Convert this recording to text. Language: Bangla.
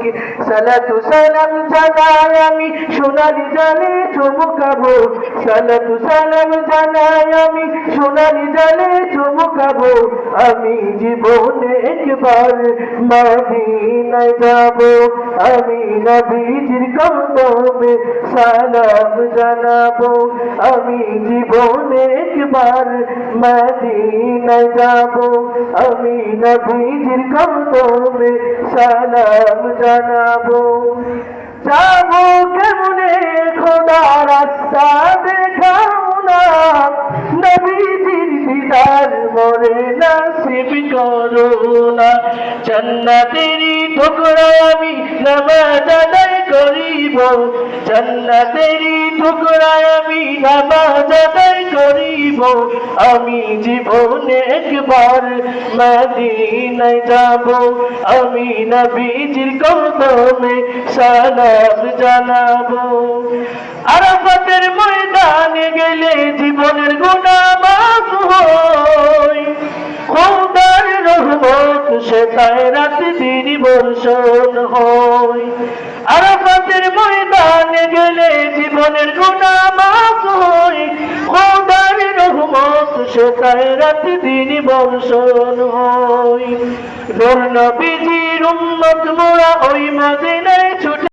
বুকে সালাতু সালাম জানাই আমি সোনালি জালে চমকাবো সালাতু সালাম জানাই আমি সোনালি জালে চমকাবো আমি জীবনে একবার মদিনায় যাব আমি নবীজির কদমে সালাম জানাবো আমি জীবনে একবার মদিনায় যাব আমি নবীজির কদমে সালাম জানাবো যাবো কেমনে খোদা রাস্তা দেখাও না নবীজির দিদার মোরে নসিব করো না জান্নাতেরই টুকরা আমি নামাজ আদায় করিব জান্নাতেরই টুকরা আমি নামাজ আদায় করিব আমি জীবনে একবার মদিনায় যাব আমি নবীজির কদমে সালাম জানাবো আরাফাতের ময়দানে গেলে জীবনের গুনাহ মাফ হয় খোদার রহমত সেটায় রাত দিন বর্ষণ হয় আরাফাতের ময়দানে গেলে জীবনের গুনাহ মাফ হয় খোদার রহমত সেটায় রাত দিন বর্ষণ হয় নূর নবীজির উম্মত মোরা ওই মদিনায় ছুটে